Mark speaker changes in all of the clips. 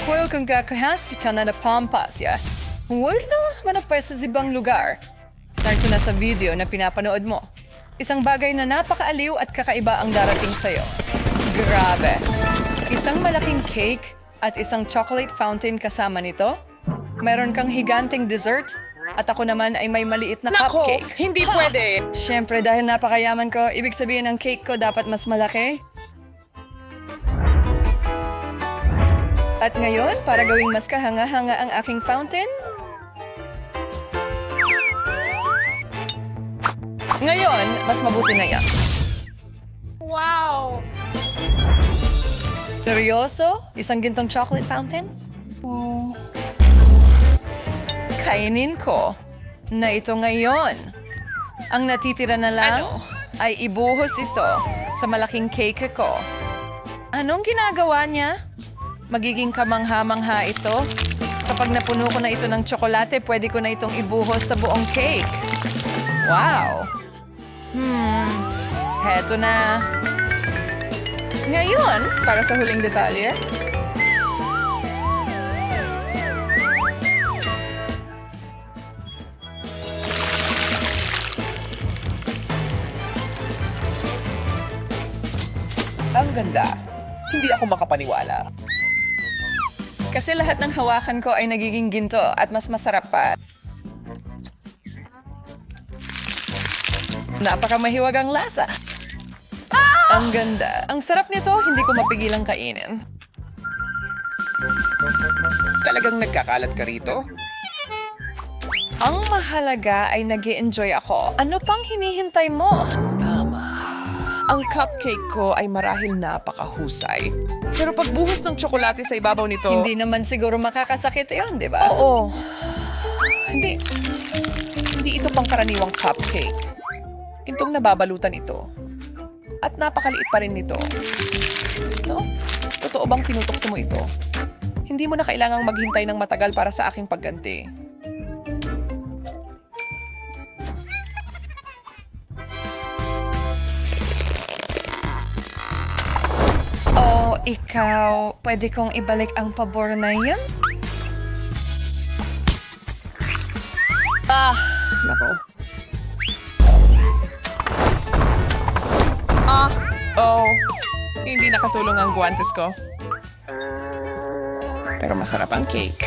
Speaker 1: Huwag kang kakahasi ka na napampasya. Huwag na manapay sa ibang lugar. Narito na sa video na pinapanood mo. Isang bagay na napakaaliw at kakaiba ang darating sa'yo. Grabe! Isang malaking cake at isang chocolate fountain kasama nito. Meron kang higanting dessert at ako naman ay may maliit na
Speaker 2: Nako,
Speaker 1: cupcake.
Speaker 2: hindi pwede.
Speaker 1: Siyempre, dahil napakayaman ko, ibig sabihin ng cake ko dapat mas malaki. At ngayon, para gawing mas kahanga-hanga ang aking fountain, ngayon, mas mabuti na yan.
Speaker 2: Wow!
Speaker 1: Seryoso? Isang gintong chocolate fountain? Kainin ko na ito ngayon. Ang natitira na lang ay ibuhos ito sa malaking cake ko. Anong ginagawa niya? Magiging kamangha-mangha ito. Kapag napuno ko na ito ng tsokolate, pwede ko na itong ibuhos sa buong cake. Wow! Heto na. Ngayon, para sa huling detalye,
Speaker 2: Ang ganda. Hindi ako makapaniwala.
Speaker 1: kasi lahat ng hawakan ko ay nagiging ginto at mas masarap pa. Napakamahiwag ang lasa. Ang ganda. Ang sarap nito, hindi ko mapigilang kainin.
Speaker 2: Talagang nagkakalat ka rito?
Speaker 1: Ang mahalaga ay nag-i-enjoy ako. Ano pang hinihintay mo?
Speaker 2: Ang cupcake ko ay marahil napakahusay. Pero pagbuhos ng tsokolate sa ibabaw nito...
Speaker 1: Hindi naman siguro makakasakit yun, di ba?
Speaker 2: Oo. Hindi. Hindi ito pangkaraniwang cupcake. Gintong nababalutan ito. At napakaliit pa rin nito. So, totoo bang tinutokso mo ito? Hindi mo na kailangang maghintay ng matagal para sa aking pagganti.
Speaker 1: O ikaw, pwede kong ibalik ang pabor na yun?
Speaker 2: Nako. Hindi nakatulong ang guwantes ko. Pero masarap ang cake.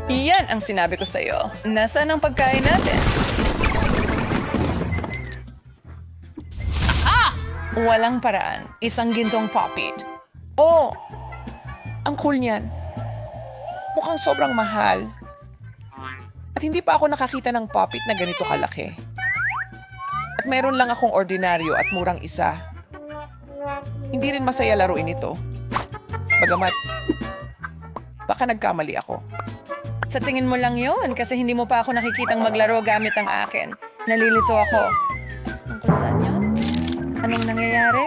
Speaker 1: Iyan ang sinabi ko sa'yo. Nasaan ang pagkain natin? Walang paraan. Isang gintong pop-it.
Speaker 2: Oh! Ang cool niyan. Mukhang sobrang mahal. At hindi pa ako nakakita ng pop-it na ganito kalaki. At meron lang akong ordinaryo at murang isa. Hindi rin masaya laruin ito. Bagamat, baka nagkamali ako.
Speaker 1: Sa tingin mo lang yon kasi hindi mo pa ako nakikitang maglaro gamit ang akin. Nalilito ako. Tungkol saan yun? Anong nangyayari?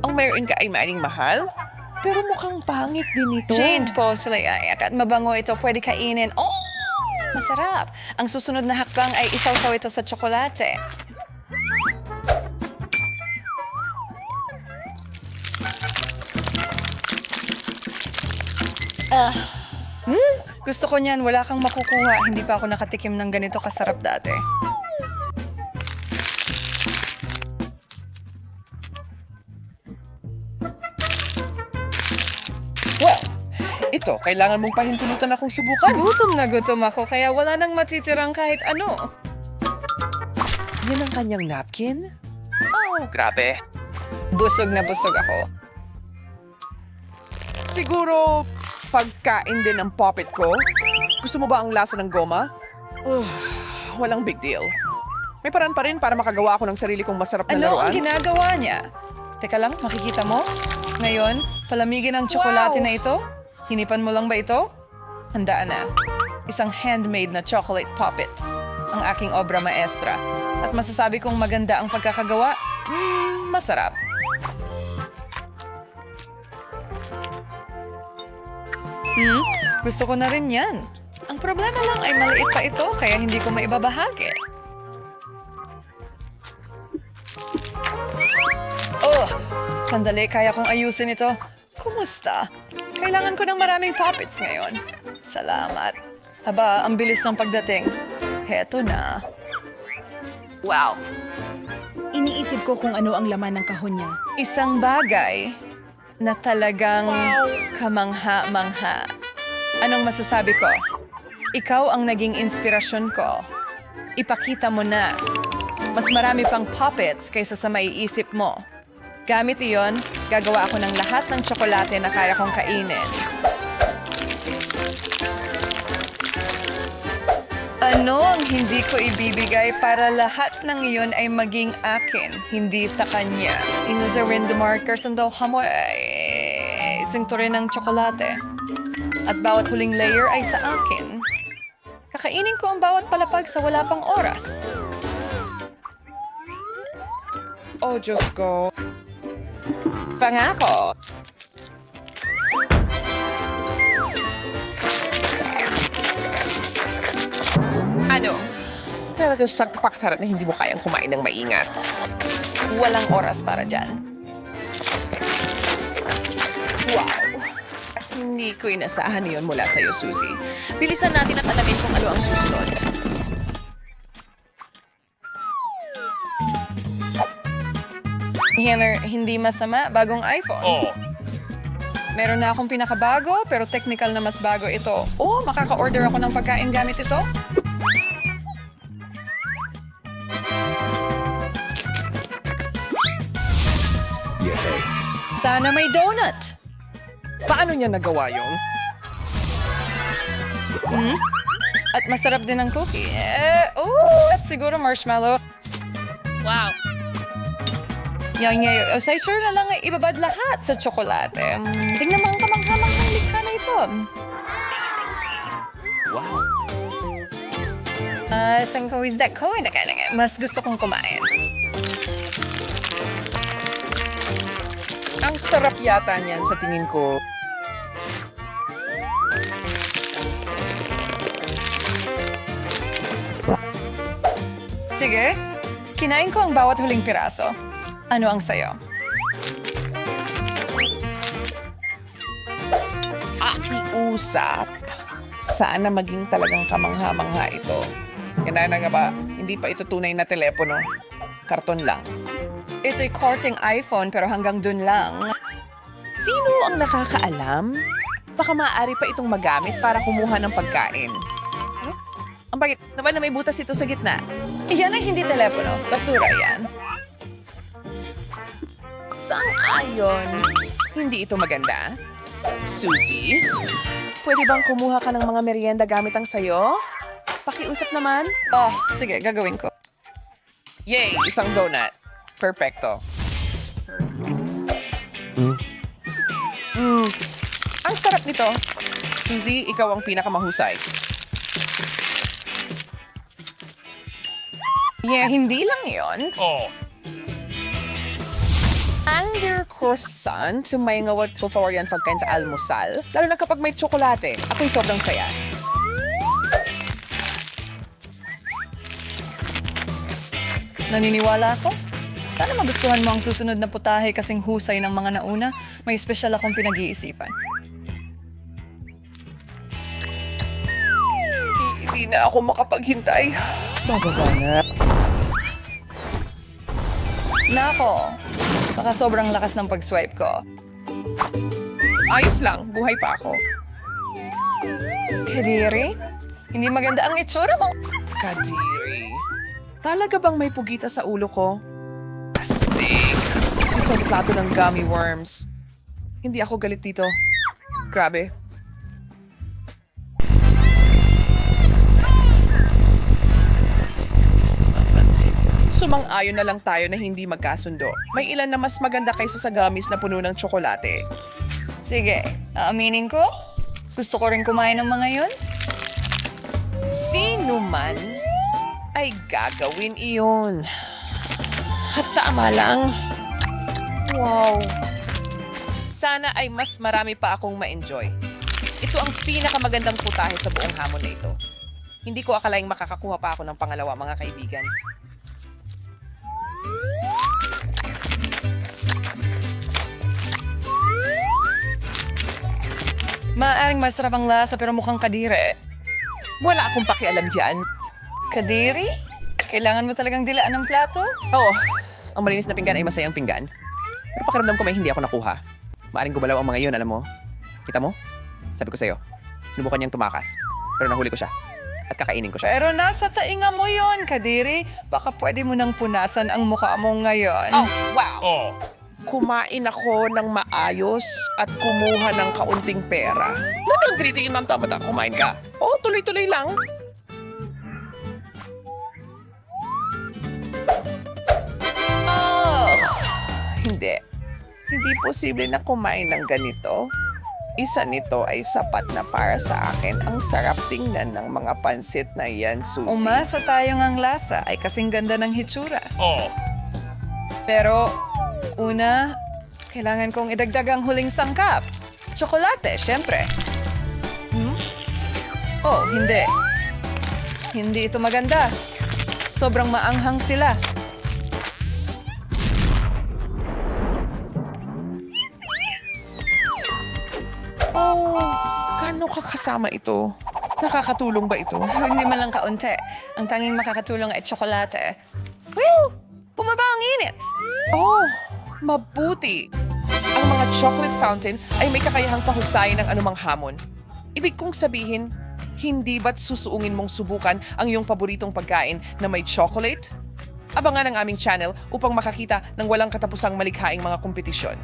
Speaker 2: Ang meron ka ay maaning mahal? Pero mukhang pangit din ito.
Speaker 1: Jade Posley ay at mabango ito. Pwede kainin. Oh! Masarap. Ang susunod na hakbang ay isawsaw ito sa tsokolate. Gusto ko niyan. Wala kang makukuha. Hindi pa ako nakatikim ng ganito kasarap dati.
Speaker 2: Well, ito, kailangan mong pahintulutan akong subukan.
Speaker 1: Gutom na gutom ako kaya wala nang matitirang kahit ano.
Speaker 2: Yan ang kanyang napkin? Oh, grabe.
Speaker 1: Busog na busog ako.
Speaker 2: Siguro, pagkain din ang puppet ko. Gusto mo ba ang lasa ng goma? Walang big deal. May paraan pa rin para makagawa ako ng sarili kong masarap na
Speaker 1: Ano
Speaker 2: laruan.
Speaker 1: ang ginagawa niya? Teka lang, makikita mo? Ngayon, palamigin ang tsokolate
Speaker 2: Wow!
Speaker 1: na ito. Hinipan mo lang ba ito? Handaan na. Isang handmade na chocolate puppet. Ang aking obra maestra. At masasabi kong maganda ang pagkakagawa. Masarap. Gusto ko na rin yan. Ang problema lang ay maliit pa ito, kaya hindi ko maibabahagi. Oh, sandali, kaya kong ayusin ito. Kumusta? Kailangan ko ng maraming puppets ngayon. Salamat. Aba, ang bilis ng pagdating. Heto na.
Speaker 3: Wow. Iniisip ko kung ano ang laman ng kahon niya.
Speaker 1: Isang bagay na talagang kamangha-mangha. Anong masasabi ko? Ikaw ang naging inspirasyon ko. Ipakita mo na. Mas marami pang puppets kaysa sa maiisip mo. Gamit iyon, gagawa ako ng lahat ng tsokolate na kaya kong kainin. Ano ang hindi ko ibibigay para lahat ng iyon ay maging akin, hindi sa kanya? Inusarin the markers and daw hamoy ay singturin ng tsokolate. At bawat huling layer ay sa akin. Kakainin ko ang bawat palapag sa wala pang oras.
Speaker 2: Oh, Diyos ko. Pangako. Ano? Talagang sakto-paksarap na hindi mo kayang kumain ng maingat.
Speaker 1: Walang oras para dyan.
Speaker 2: Wow! Hindi ko inasahan yun mula sa'yo, Suzy. Bilisan natin at alamin kung ano ang susunod.
Speaker 1: Henner, hindi masama, bagong iPhone. Meron na akong pinakabago, pero technical na mas bago ito. Oh, makaka-order ako ng pagkain gamit ito? Sana may donut.
Speaker 2: Paano niya nagawa yun?
Speaker 1: At masarap din ang cookie. At siguro marshmallow.
Speaker 3: Wow.
Speaker 1: Yang say sure na lang ay ibabad lahat sa tsokolate. Tingnan mo ang kamanghamanghang likha na ito.
Speaker 2: Wow!
Speaker 1: Saan ko is that ko? Mas gusto kong kumain.
Speaker 2: Ang sarap yata niyan sa tingin ko.
Speaker 1: Sige, kinain ko ang bawat huling piraso. Ano ang sayo?
Speaker 2: Akiusap. Sana maging talagang kamangha-mangha ito. Yan na nga ba, hindi pa ito tunay na telepono. Karton lang.
Speaker 1: Ito'y korting iPhone pero hanggang dun lang.
Speaker 2: Sino ang nakakaalam? Baka maaari pa itong magamit para kumuha ng pagkain. Ang bakit naman na may butas ito sa gitna?
Speaker 1: Yan ay hindi telepono. Basura yan.
Speaker 2: Sang-ayon. Hindi ito maganda. Suzy, pwede bang kumuha ka ng mga merienda gamit ang sayo? Pakiusap naman.
Speaker 1: Oh, sige, gagawin ko.
Speaker 2: Yay! Isang donut. Perfecto. Ang sarap nito. Suzy, ikaw ang pinakamahusay.
Speaker 1: Yeah, hindi lang yon.
Speaker 2: Under croissant, sumayngawat ko for yan pagkain sa almusal. Lalo na kapag may tsokolate. Ako'y sobrang saya.
Speaker 1: Naniniwala ako? Sana magustuhan mo ang susunod na putahe kasing husay ng mga nauna. May espesyal akong pinag-iisipan.
Speaker 2: Hindi na ako makapaghintay. Bababa na.
Speaker 1: Nako, baka sobrang lakas ng pag-swipe ko.
Speaker 2: Ayos lang, buhay pa ako.
Speaker 1: Kadiri, hindi maganda ang itsura mo.
Speaker 2: Kadiri. Talaga bang may pugita sa ulo ko? Astig. Isang plato ng gummy worms. Hindi ako galit dito. Grabe. Sumang-ayon na lang tayo na hindi magkasundo. May ilan na mas maganda kaysa sa gummies na puno ng tsokolate.
Speaker 1: Sige, aaminin ko. Gusto ko rin kumain ng mga yun.
Speaker 2: Sino man ay gagawin iyon. At tama lang. Wow. Sana ay mas marami pa akong ma-enjoy. Ito ang pinakamagandang putahe sa buong hamon na ito. Hindi ko akalaing makakakuha pa ako ng pangalawa, mga kaibigan.
Speaker 1: Maaaring masarap ang lasa pero mukhang kadiri.
Speaker 2: Wala akong pakialam dyan.
Speaker 1: Kadiri? Kailangan mo talagang dilaan ng plato?
Speaker 2: Oo, ang malinis na pinggan ay masayang pinggan. Pero pakiramdam ko may hindi ako nakuha. Maaring gumalaw ang mga iyon, alam mo. Kita mo? Sabi ko sa'yo, sinubukan niyang tumakas. Pero nahuli ko siya. At kakainin ko siya.
Speaker 1: Pero nasa tainga mo yon, Kadiri. Baka pwede mo nang punasan ang mukha mo ngayon.
Speaker 2: Oh, wow! Kumain ako ng maayos at kumuha ng kaunting pera. Nandang tinitingin, ma'am, tama kumain ka. Oo, tuloy-tuloy lang. Oh, hindi. Hindi posible na kumain ng ganito. Isa nito ay sapat na para sa akin. Ang sarap tingnan ng mga pansit na yan, Susie.
Speaker 1: Umasa tayong ang lasa ay kasing ganda ng hitsura. Pero, una, kailangan kong idagdag ang huling sangkap. Tsokolate, syempre. Oh, hindi. Hindi ito maganda. Sobrang maanghang sila.
Speaker 2: Oh, gaano kakasama ito? Nakakatulong ba ito?
Speaker 1: Hindi man lang kaunti. Ang tanging makakatulong ay tsokolate. Woo! Bumaba ang init!
Speaker 2: Oh, mabuti. Ang mga chocolate fountain ay may kakayahang pahusayin ng anumang hamon. Ibig kong sabihin, hindi ba't susuungin mong subukan ang iyong paboritong pagkain na may chocolate? Abangan ang aming channel upang makakita ng walang katapusang malikhaing mga kompetisyon.